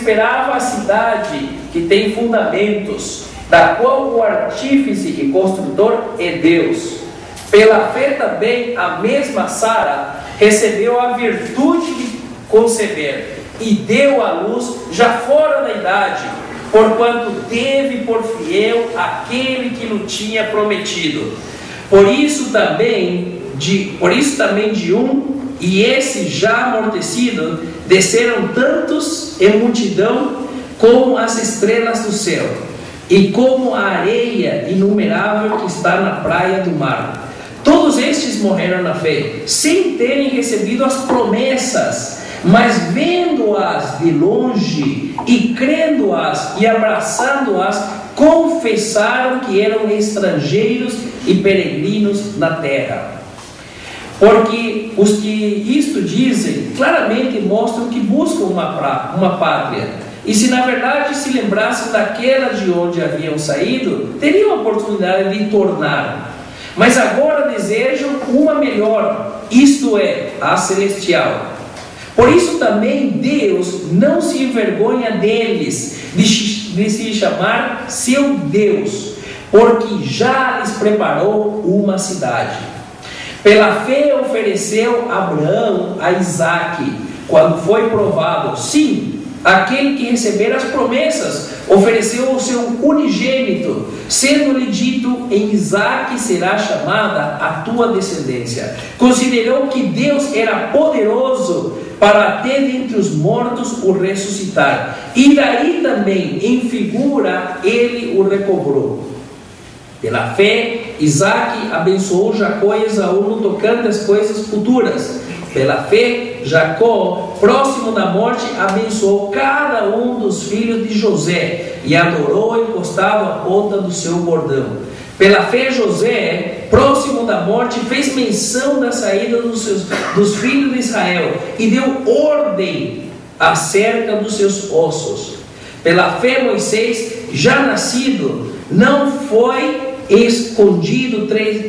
esperava a cidade que tem fundamentos, da qual o artífice e construtor é Deus. Pela fé também a mesma Sara recebeu a virtude de conceber e deu à luz já fora da idade, porquanto teve por fiel aquele que lhe tinha prometido. Por isso também de um, e esse já amortecido, desceram tantos em multidão como as estrelas do céu, e como a areia inumerável que está na praia do mar. Todos estes morreram na fé, sem terem recebido as promessas, mas vendo-as de longe e crendo-as e abraçando-as, confessaram que eram estrangeiros e peregrinos na terra. Porque os que isto dizem claramente mostram que buscam uma pátria, e se na verdade se lembrassem daquela de onde haviam saído, teriam a oportunidade de tornar. Mas agora desejam uma melhor, isto é, a celestial. Por isso também Deus não se envergonha deles, de se chamar seu Deus, porque já lhes preparou uma cidade. Pela fé ofereceu Abraão a Isaque, quando foi provado. Sim, aquele que recebera as promessas ofereceu o seu unigênito, sendo-lhe dito: em Isaque será chamada a tua descendência. Considerou que Deus era poderoso para até dentre os mortos o ressuscitar, e daí também em figura ele o recobrou. Pela fé, Isaque abençoou Jacó e Esaú no tocante às coisas futuras. Pela fé, Jacó, próximo da morte, abençoou cada um dos filhos de José e adorou encostado à ponta do seu bordão. Pela fé, José, próximo da morte, fez menção da saída dos filhos de Israel e deu ordem acerca dos seus ossos. Pela fé, Moisés, já nascido, não foi escondido 3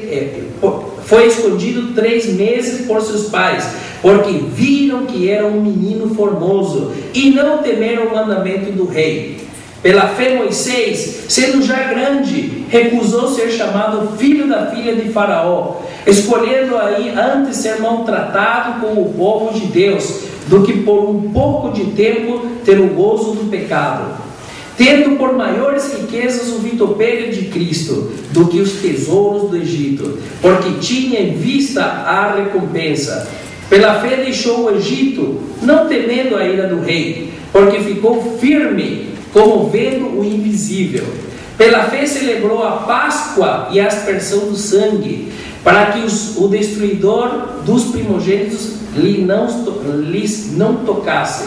meses por seus pais, porque viram que era um menino formoso e não temeram o mandamento do rei. Pela fé, Moisés, sendo já grande, recusou ser chamado filho da filha de Faraó, escolhendo aí antes ser maltratado com o povo de Deus, do que por um pouco de tempo ter o gozo do pecado, tendo por maiores riquezas o vitupério de Cristo do que os tesouros do Egito, porque tinha em vista a recompensa. Pela fé deixou o Egito, não temendo a ira do rei, porque ficou firme, como vendo o invisível. Pela fé celebrou a Páscoa e a aspersão do sangue, para que o destruidor dos primogênitos lhes não tocasse.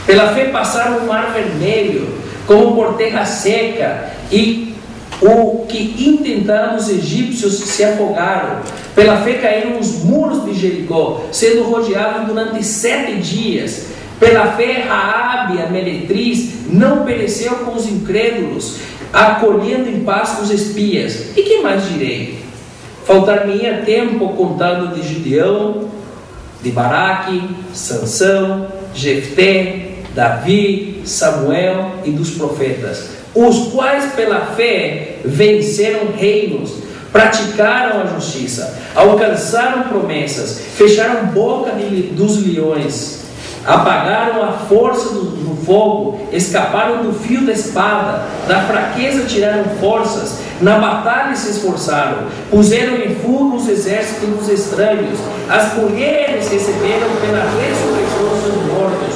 Pela fé passaram o mar vermelho, como por terra seca, e o que intentaram os egípcios se afogaram. Pela fé caíram os muros de Jericó, sendo rodeados durante 7 dias. Pela fé Raabe, a meretriz, não pereceu com os incrédulos, acolhendo em paz os espias. E que mais direi? Faltar-me-ia tempo contando de Gideão, de Baraque, Sansão, Jefté, Davi, Samuel e dos profetas, os quais pela fé venceram reinos, praticaram a justiça, alcançaram promessas, fecharam boca dos leões, apagaram a força do fogo, escaparam do fio da espada, da fraqueza tiraram forças, na batalha se esforçaram, puseram em fuga os exércitos dos estranhos, as mulheres receberam pela ressurreição dos mortos,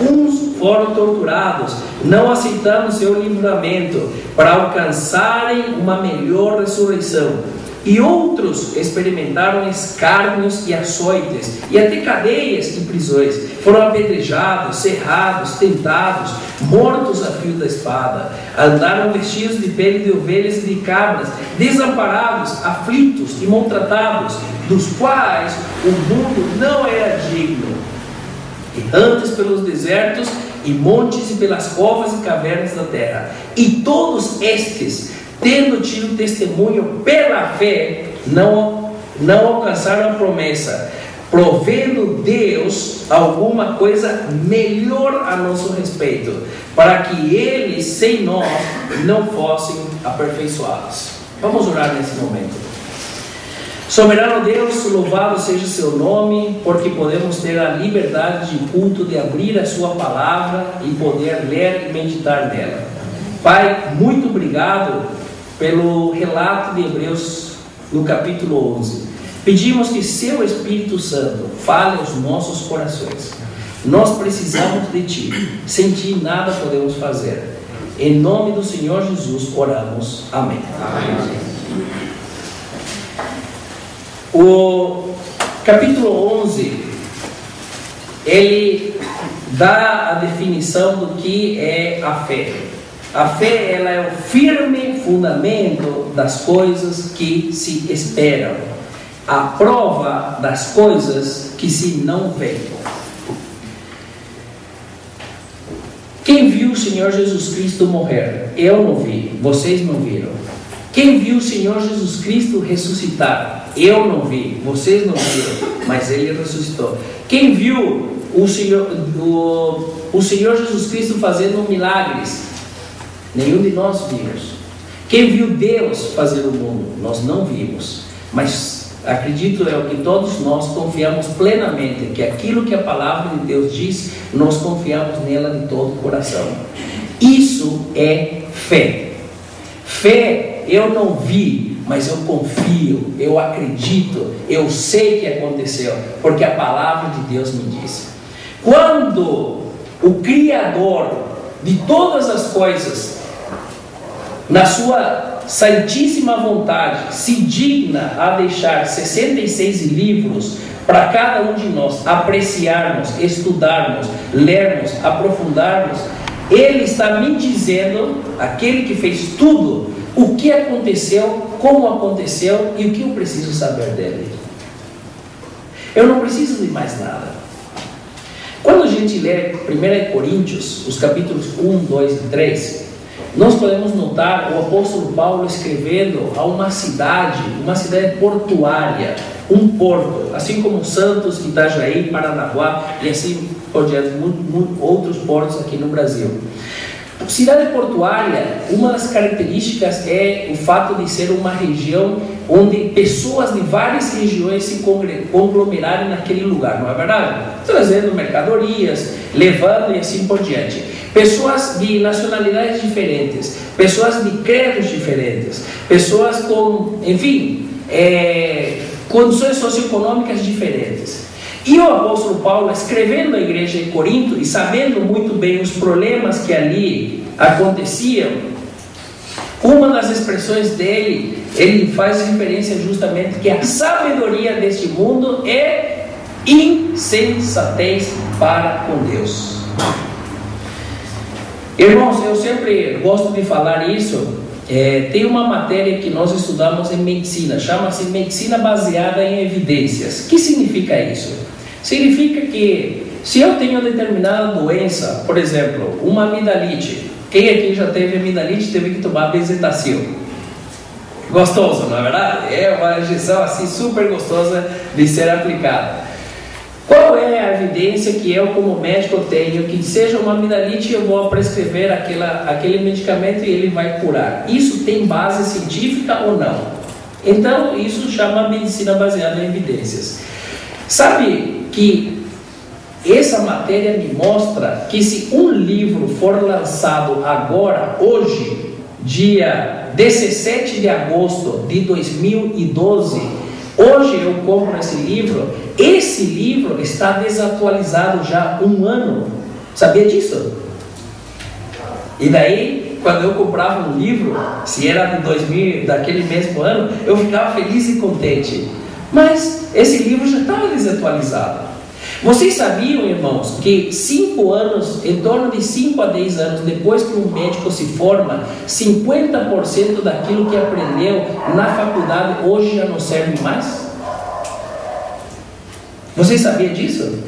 uns foram torturados, não aceitando seu livramento, para alcançarem uma melhor ressurreição. E outros experimentaram escárnios e açoites, e até cadeias e prisões. Foram apedrejados, cerrados, tentados, mortos a fio da espada. Andaram vestidos de pele de ovelhas e de cabras, desamparados, aflitos e maltratados, dos quais o mundo não era digno. Errantes pelos desertos e montes e pelas covas e cavernas da terra. E todos estes, tendo tido testemunho pela fé, não alcançaram a promessa, provendo Deus alguma coisa melhor a nosso respeito, para que eles, sem nós, não fossem aperfeiçoados. Vamos orar nesse momento. Soberano Deus, louvado seja o seu nome, porque podemos ter a liberdade de culto, de abrir a sua palavra e poder ler e meditar nela. Pai, muito obrigado pelo relato de Hebreus no capítulo 11. Pedimos que seu Espírito Santo fale aos nossos corações. Nós precisamos de Ti. Sem Ti nada podemos fazer. Em nome do Senhor Jesus oramos. Amém. Amém. O capítulo 11, ele dá a definição do que é a fé. A fé, ela é o firme fundamento das coisas que se esperam, a prova das coisas que se não veem. Quem viu o Senhor Jesus Cristo morrer? Eu não vi, vocês não viram. Quem viu o Senhor Jesus Cristo ressuscitar? Eu não vi, vocês não viram, mas Ele ressuscitou. Quem viu o Senhor Jesus Cristo fazendo milagres? Nenhum de nós vimos. Quem viu Deus fazer o mundo? Nós não vimos. Mas acredito eu que todos nós confiamos plenamente que aquilo que a palavra de Deus diz, nós confiamos nela de todo o coração. Isso é fé. Fé, eu não vi, mas eu confio, eu acredito, eu sei que aconteceu, porque a palavra de Deus me diz. Quando o Criador de todas as coisas, na sua santíssima vontade, se digna a deixar 66 livros para cada um de nós apreciarmos, estudarmos, lermos, aprofundarmos, Ele está me dizendo, aquele que fez tudo, o que aconteceu, como aconteceu e o que eu preciso saber dele. Eu não preciso de mais nada. Quando a gente lê 1 Coríntios, os capítulos 1, 2 e 3, nós podemos notar o apóstolo Paulo escrevendo a uma cidade portuária, um porto, assim como Santos, Itajaí, Paranaguá e assim por diante, outros portos aqui no Brasil. Cidade portuária, uma das características é o fato de ser uma região onde pessoas de várias regiões se conglomerarem naquele lugar, não é verdade? Trazendo mercadorias, levando e assim por diante. Pessoas de nacionalidades diferentes, pessoas de credos diferentes, pessoas com, enfim, condições socioeconômicas diferentes. E o apóstolo Paulo, escrevendo à igreja em Corinto e sabendo muito bem os problemas que ali aconteciam, uma das expressões dele, ele faz referência justamente que a sabedoria deste mundo é insensatez para com Deus. Irmãos, eu sempre gosto de falar isso. Tem uma matéria que nós estudamos em medicina, chama-se medicina baseada em evidências. O que significa isso? Significa que se eu tenho determinada doença, por exemplo, uma amidalite, quem aqui já teve amidalite teve que tomar bezetacil? Gostoso, não é verdade? É uma injeção assim super gostosa de ser aplicada. Qual é a evidência que eu como médico tenho que seja uma amidalite eu vou prescrever aquele medicamento e ele vai curar? Isso tem base científica ou não? Então isso chama medicina baseada em evidências. Sabe que essa matéria me mostra que se um livro for lançado agora, hoje, dia 17 de agosto de 2012, hoje eu compro esse livro está desatualizado já há um ano. Sabia disso? E daí, quando eu comprava um livro, se era de 2000, daquele mesmo ano, eu ficava feliz e contente. Mas esse livro já estava desatualizado. Vocês sabiam, irmãos, que 5 anos, em torno de 5 a 10 anos depois que um médico se forma, 50% daquilo que aprendeu na faculdade hoje já não serve mais? Vocês sabiam disso?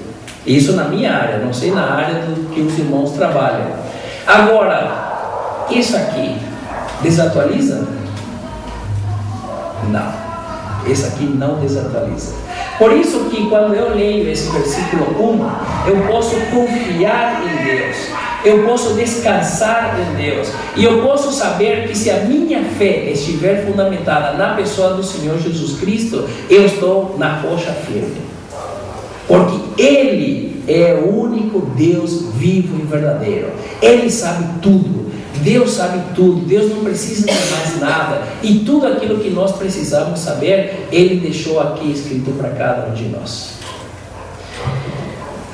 Isso na minha área, não sei na área do que os irmãos trabalham. Agora, isso aqui desatualiza? Não. Esse aqui não desatualiza. Por isso que quando eu leio esse versículo 1, eu posso confiar em Deus, eu posso descansar em Deus, e eu posso saber que se a minha fé estiver fundamentada na pessoa do Senhor Jesus Cristo, eu estou na rocha firme, porque Ele é o único Deus vivo e verdadeiro. Ele sabe tudo, Deus sabe tudo, Deus não precisa de mais nada, e tudo aquilo que nós precisamos saber, Ele deixou aqui escrito para cada um de nós.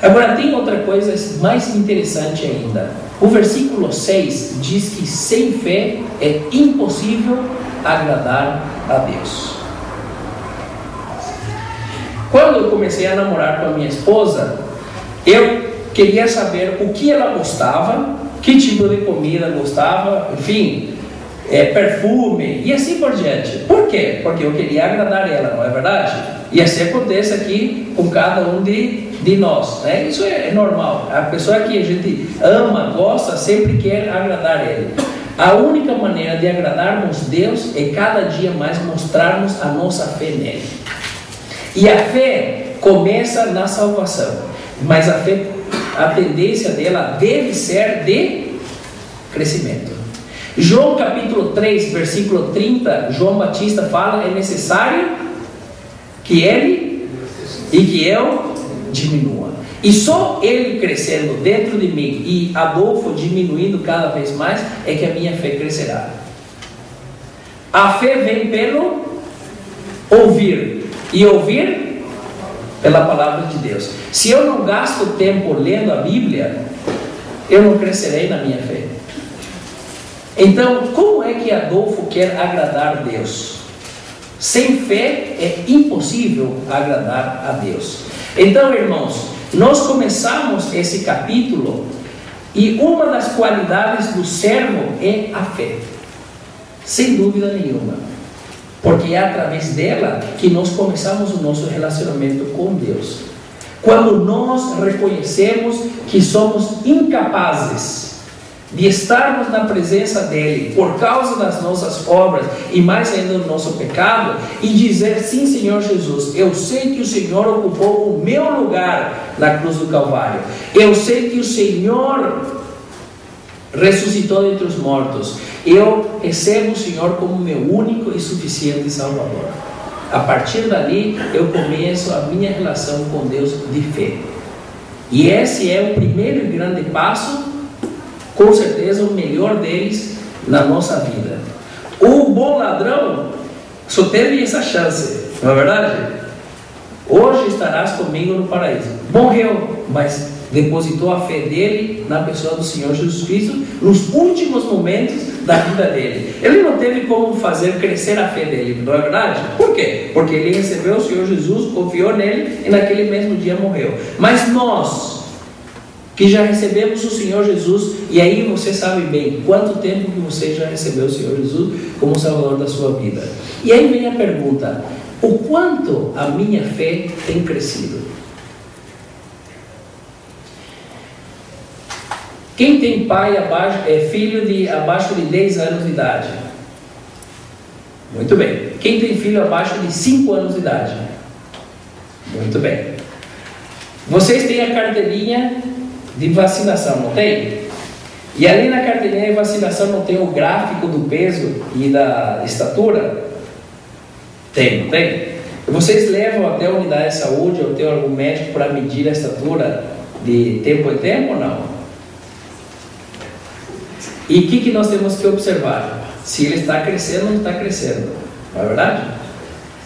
Agora tem outra coisa mais interessante ainda. O versículo 6 diz que sem fé é impossível agradar a Deus. Quando eu comecei a namorar com a minha esposa, eu queria saber o que ela gostava, que tipo de comida gostava, enfim, perfume e assim por diante. Por quê? Porque eu queria agradar ela, não é verdade? E assim acontece aqui com cada um de nós, né? Isso é normal. A pessoa que a gente ama, gosta, sempre quer agradar Ele. A única maneira de agradarmos Deus é cada dia mais mostrarmos a nossa fé nele. E a fé começa na salvação, mas a tendência dela deve ser de crescimento. João capítulo 3, versículo 30, João Batista fala: é necessário que ele e que eu diminua. E só ele crescendo dentro de mim e Adolfo diminuindo cada vez mais, é que a minha fé crescerá. A fé vem pelo ouvir, e ouvir pela palavra de Deus. Se eu não gasto tempo lendo a Bíblia, eu não crescerei na minha fé. Então, como é que Adolfo quer agradar a Deus? Sem fé é impossível agradar a Deus. Então, irmãos, nós começamos esse capítulo e uma das qualidades do servo é a fé, sem dúvida nenhuma, porque é através dela que nós começamos o nosso relacionamento com Deus. Quando nós reconhecemos que somos incapazes de estarmos na presença dele por causa das nossas obras e mais ainda do nosso pecado, e dizer: sim, Senhor Jesus, eu sei que o Senhor ocupou o meu lugar na cruz do Calvário, eu sei que o Senhor ressuscitou dentre os mortos, eu recebo o Senhor como meu único e suficiente Salvador. A partir dali eu começo a minha relação com Deus de fé, e esse é o primeiro e grande passo, com certeza o melhor deles na nossa vida. O bom ladrão só teve essa chance, não é verdade? Hoje estarás comigo no paraíso. Morreu, mas depositou a fé dele na pessoa do Senhor Jesus Cristo nos últimos momentos da vida dele. Ele não teve como fazer crescer a fé dele, não é verdade? Por quê? Porque ele recebeu o Senhor Jesus, confiou nele e naquele mesmo dia morreu. Mas nós, que já recebemos o Senhor Jesus, e aí você sabe bem quanto tempo que você já recebeu o Senhor Jesus como Salvador da sua vida. E aí vem a pergunta: o quanto a minha fé tem crescido? Quem tem pai filho de abaixo de 10 anos de idade? Muito bem. Quem tem filho abaixo de 5 anos de idade? Muito bem. Vocês têm a carteirinha de vacinação, não tem? E ali na carteirinha de vacinação não tem o gráfico do peso e da estatura? Tem, não tem? Vocês levam até a unidade de saúde ou até algum médico para medir a estatura de tempo em tempo ou não? E o que nós temos que observar? Se ele está crescendo ou não está crescendo, não é verdade?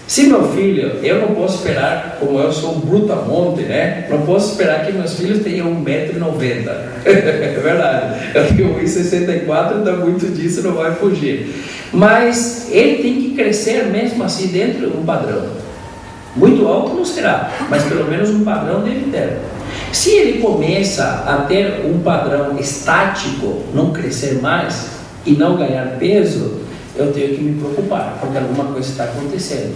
Se meu filho, eu não posso esperar, como eu sou um brutamonte, né? Não posso esperar que meus filhos tenham 1,90 m. É verdade. Eu tenho 1,64 m, então muito disso não vai fugir. Mas ele tem que crescer mesmo assim dentro de um padrão. Muito alto não será, mas pelo menos um padrão deve ter. Se ele começa a ter um padrão estático, não crescer mais e não ganhar peso, eu tenho que me preocupar, porque alguma coisa está acontecendo.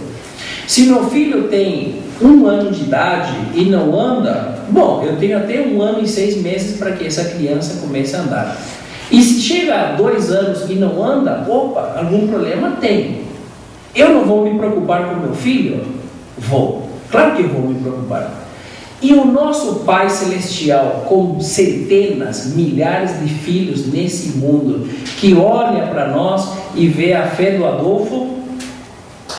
Se meu filho tem 1 ano de idade e não anda, bom, eu tenho até 1 ano e 6 meses para que essa criança comece a andar. E se chega a 2 anos e não anda, opa, algum problema tem. Eu não vou me preocupar com meu filho? Vou. Claro que eu vou me preocupar. E o nosso Pai Celestial, com centenas, milhares de filhos nesse mundo, que olha para nós e vê a fé do Adolfo,